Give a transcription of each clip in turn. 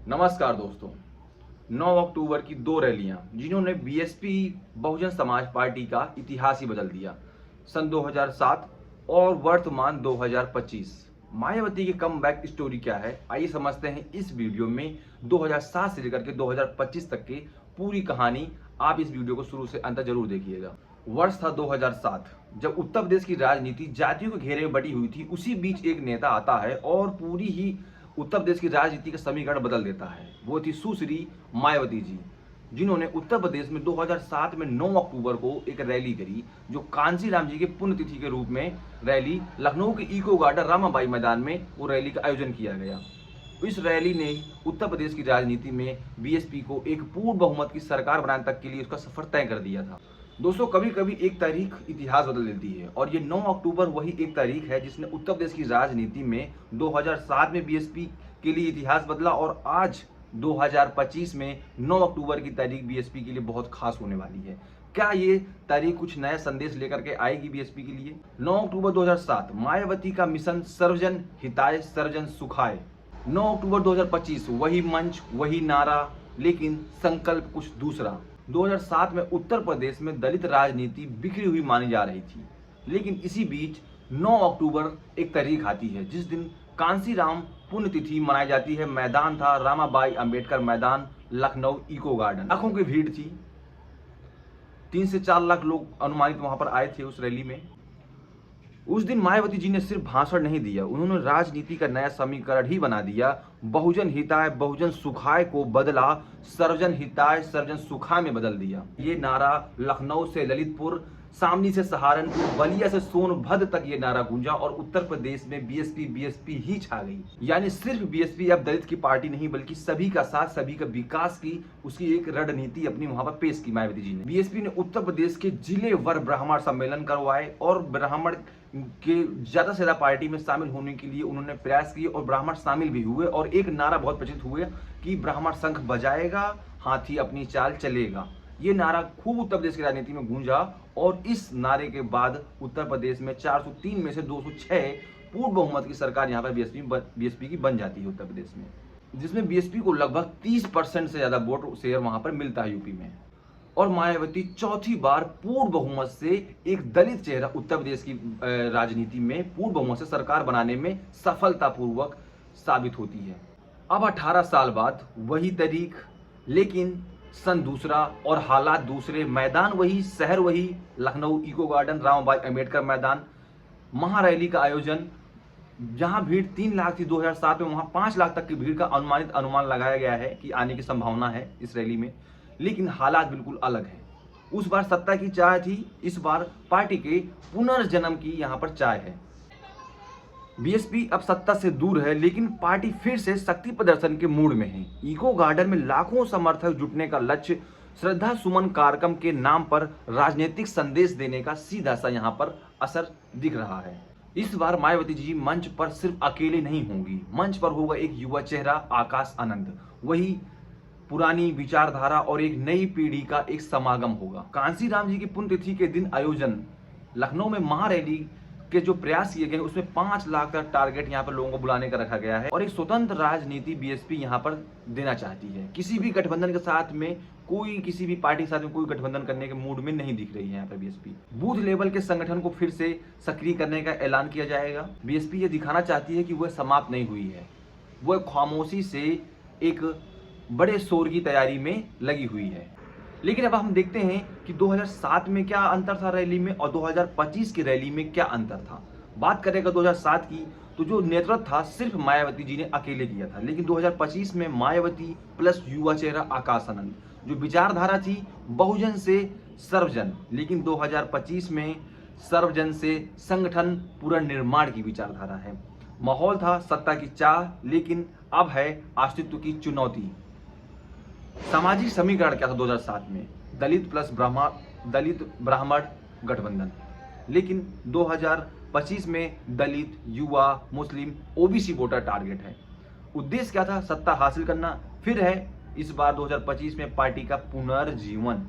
नमस्कार दोस्तों। 9 अक्टूबर की दो रैलियां जिन्होंने बीएसपी बहुजन समाज पार्टी का इतिहास ही बदल दिया। सन 2007 और वर्तमान 2025 मायावती की कमबैक स्टोरी क्या है, आइए समझते हैं इस वीडियो में। 2007 से लेकर के 2025 तक की पूरी कहानी आप इस वीडियो को शुरू से अंत जरूर देखिएगा। वर्ष था 2007, जब उत्तर प्रदेश की राजनीति जातियों के घेरे में बटी हुई थी। उसी बीच एक नेता आता है और पूरी ही उत्तर प्रदेश की राजनीति का समीकरण बदल देता है। वो थी सुश्री मायावती जी, जिन्होंने उत्तर प्रदेश में 2007 में 9 अक्टूबर को एक रैली करी, जो कांसी राम जी के पुण्यतिथि के रूप में रैली लखनऊ के इको गार्डन रामाबाई मैदान में वो रैली का आयोजन किया गया। इस रैली ने उत्तर प्रदेश की राजनीति में बीएसपी को एक पूर्ण बहुमत की सरकार बनाने तक के लिए उसका सफर तय कर दिया था। दोस्तों, कभी कभी एक तारीख इतिहास बदल देती है और ये 9 अक्टूबर वही एक तारीख है जिसने उत्तर प्रदेश की राजनीति में 2007 में बीएसपी के लिए इतिहास बदला और आज 2025 में 9 अक्टूबर की तारीख बीएसपी के लिए बहुत खास होने वाली है। क्या ये तारीख कुछ नया संदेश लेकर के आएगी बीएसपी के लिए? 9 अक्टूबर 2007 मायावती का मिशन सर्वजन हिताय सर्वजन सुखाय। 9 अक्टूबर 2025 वही मंच वही नारा, लेकिन संकल्प कुछ दूसरा। 2007 में उत्तर प्रदेश में दलित राजनीति बिखरी हुई मानी जा रही थी, लेकिन इसी बीच 9 अक्टूबर एक तारीख आती है जिस दिन कांसीराम पुण्यतिथि मनाई जाती है। मैदान था रामाबाई अंबेडकर मैदान, लखनऊ इको गार्डन। लाखों की भीड़ थी, 3 से 4 लाख लोग अनुमानित वहां पर आए थे उस रैली में। उस दिन मायावती जी ने सिर्फ भाषण नहीं दिया, उन्होंने राजनीति का नया समीकरण ही बना दिया। बहुजन हिताय बहुजन सुखाय को बदला सर्वजन हिताय सर्वजन सुखाय में बदल दिया। ये नारा लखनऊ से ललितपुर, सामनी से सहारनपुर, बलिया से सोनभद्र तक ये नारा गूंजा और उत्तर प्रदेश में बीएसपी ही छा गई। यानी सिर्फ बीएसपी अब दलित की पार्टी नहीं बल्कि सभी का साथ, सभी का विकास की उसकी एक रणनीति अपनी वहां पर पेश की मायावती जी ने। बीएसपी ने उत्तर प्रदेश के जिले वर ब्राह्मण सम्मेलन करवाए और ब्राह्मण के ज्यादा से ज्यादा पार्टी में शामिल होने के लिए उन्होंने प्रयास किए और ब्राह्मण शामिल भी हुए। और एक नारा बहुत प्रचलित हुए कि ब्राह्मण शंख बजाएगा, हाथी अपनी चाल चलेगा। ये नारा खूब उत्तर प्रदेश की राजनीति में गूंजा और इस नारे के बाद उत्तर प्रदेश में 403 में से 206 पूर्ण बहुमत की सरकार यहाँ पर बीएसपी की बन जाती है उत्तर प्रदेश में, जिसमें बीएसपी को लगभग 30% से ज्यादा वोट शेयर वहां पर मिलता है यूपी में। और मायावती चौथी बार पूर्ण बहुमत से एक दलित चेहरा उत्तर प्रदेश की राजनीति में पूर्ण बहुमत से सरकार बनाने में सफलतापूर्वक साबित होती है। अब 18 साल बाद वही तारीख, लेकिन सन दूसरा और हालात दूसरे, मैदान वही, शहर वही, लखनऊ इको गार्डन रामाबाई अंबेडकर मैदान। महारैली का आयोजन, जहां भीड़ 3 लाख थी 2007 में, वहां 5 लाख तक की भीड़ का अनुमान लगाया गया है कि आने की संभावना है इस रैली में। लेकिन हालात बिल्कुल अलग है। उस बार सत्ता की चाह थी, इस बार पार्टी के पुनर्जन्म की यहां पर चाह है। बीएसपी अब सत्ता से दूर है, लेकिन पार्टी फिर से शक्ति प्रदर्शन के मूड में है। इको गार्डन में लाखों समर्थक जुटने का लक्ष्य, श्रद्धा सुमन कार्यक्रम के नाम पर राजनीतिक संदेश देने का सीधा सा यहां पर असर दिख रहा है। इस बार मायावती जी मंच पर सिर्फ अकेले नहीं होंगी, मंच पर होगा एक युवा चेहरा आकाश आनंद। वही पुरानी विचारधारा और एक नई पीढ़ी का एक समागम होगा। कांसी राम जी की पुण्यतिथि के दिन आयोजन लखनऊ में महारैली के जो प्रयास किए गए उसमें 5 लाख का टारगेट यहाँ पर लोगों को बुलाने का रखा गया है। और एक स्वतंत्र राजनीति बीएसपी यहाँ पर देना चाहती है। किसी भी गठबंधन के साथ में कोई, किसी भी पार्टी के साथ में कोई गठबंधन करने के मूड में नहीं दिख रही है यहाँ पर बीएसपी। बूथ लेवल के संगठन को फिर से सक्रिय करने का ऐलान किया जाएगा। बीएसपी ये दिखाना चाहती है कि वह समाप्त नहीं हुई है, वह खामोशी से एक बड़े शोर की तैयारी में लगी हुई है। लेकिन अब हम देखते हैं कि 2007 में क्या अंतर था रैली में और 2025 की रैली में क्या अंतर था। बात करेगा 2007 की, तो जो नेतृत्व था सिर्फ मायावती जी ने अकेले किया था, लेकिन 2025 में मायावती प्लस युवा चेहरा आकाश आनंद, जो विचारधारा थी बहुजन से सर्वजन, लेकिन 2025 में सर्वजन से संगठन पुनर्निर्माण की विचारधारा है। माहौल था सत्ता की चाह, लेकिन अब है अस्तित्व की चुनौती। सामाजिक समीकरण क्या था 2007 में? दलित प्लस दलित ब्राह्मण गठबंधन, लेकिन 2025 में दलित, युवा, मुस्लिम, ओबीसी वोटर टारगेट है। उद्देश्य क्या था? सत्ता हासिल करना। फिर है इस बार 2025 में पार्टी का पुनर्जीवन।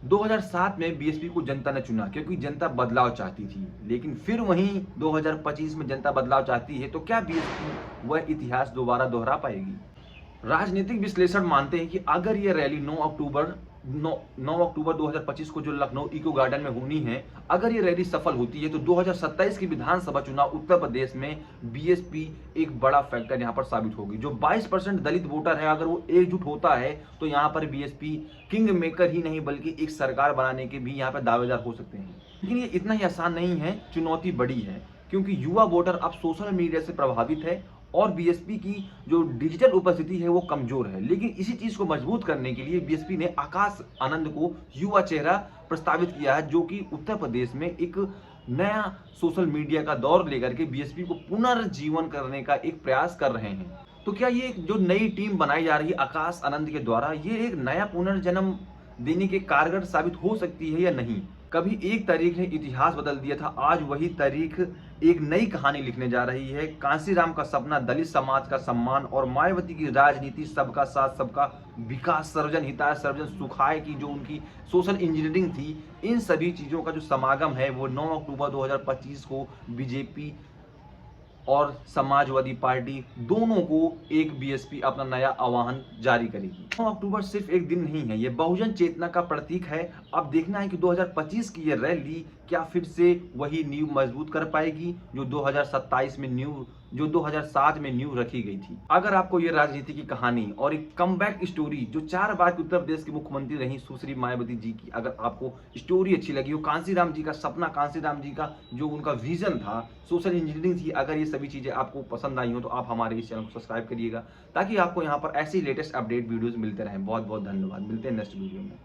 2007 में बीएसपी को जनता ने चुना क्योंकि जनता बदलाव चाहती थी, लेकिन फिर वहीं 2025 में जनता बदलाव चाहती है, तो क्या बीएसपी वह इतिहास दोबारा दोहरा पाएगी? राजनीतिक विश्लेषण मानते हैं कि अगर ये रैली 9 अक्टूबर 2025 को जो लखनऊ इको गार्डन में होनी है, अगर ये रैली सफल होती है तो 2027 की विधानसभा चुनाव उत्तर प्रदेश में बीएसपी एक बड़ा फैक्टर यहां पर साबित होगी। जो 22% दलित वोटर है, अगर वो एकजुट होता है तो यहां पर बीएसपी किंग मेकर ही नहीं बल्कि एक सरकार बनाने के भी यहां पर दावेदार हो सकते हैं। लेकिन ये इतना ही आसान नहीं है, चुनौती बड़ी है, क्योंकि युवा वोटर अब सोशल मीडिया से प्रभावित है और बीएसपी की जो डिजिटल उपस्थिति है वो कमजोर है। लेकिन इसी चीज को मजबूत करने के लिए बीएसपी ने आकाश आनंद को युवा चेहरा प्रस्तावित किया है, जो कि उत्तर प्रदेश में एक नया सोशल मीडिया का दौर लेकर के बीएसपी को पुनर्जीवन करने का एक प्रयास कर रहे हैं। तो क्या ये जो नई टीम बनाई जा रही है आकाश आनंद के द्वारा, ये एक नया पुनर्जन्म देने के कारगर साबित हो सकती है या नहीं? कभी एक तारीख ने इतिहास बदल दिया था, आज वही तारीख एक नई कहानी लिखने जा रही है। कांसीराम का सपना, दलित समाज का सम्मान और मायावती की राजनीति, सबका साथ सबका विकास, सर्वजन हिताय सर्वजन सुखाय की जो उनकी सोशल इंजीनियरिंग थी, इन सभी चीजों का जो समागम है वो 9 अक्टूबर 2025 को बीजेपी और समाजवादी पार्टी दोनों को एक बीएसपी अपना नया आह्वान जारी करेगी। 9 अक्टूबर सिर्फ एक दिन नहीं है, ये बहुजन चेतना का प्रतीक है। अब देखना है कि 2025 की ये रैली क्या फिर से वही नींव मजबूत कर पाएगी जो 2027 में नींव, जो 2007 में नींव रखी गई थी। अगर आपको ये राजनीति की कहानी और एक कमबैक स्टोरी जो 4 बार के उत्तर प्रदेश की मुख्यमंत्री रही सुश्री मायावती जी की, अगर आपको स्टोरी अच्छी लगी हो, कांसीराम जी का सपना, कांसीराम जी का जो उनका विजन था, सोशल इंजीनियरिंग थी, अगर ये सभी चीजें आपको पसंद आई हो तो आप हमारे इस चैनल को सब्सक्राइब करिएगा ताकि आपको यहाँ पर ऐसी लेटेस्ट अपडेट वीडियोस मिलते रहें। बहुत बहुत धन्यवाद, मिलते हैं नेक्स्ट वीडियो में।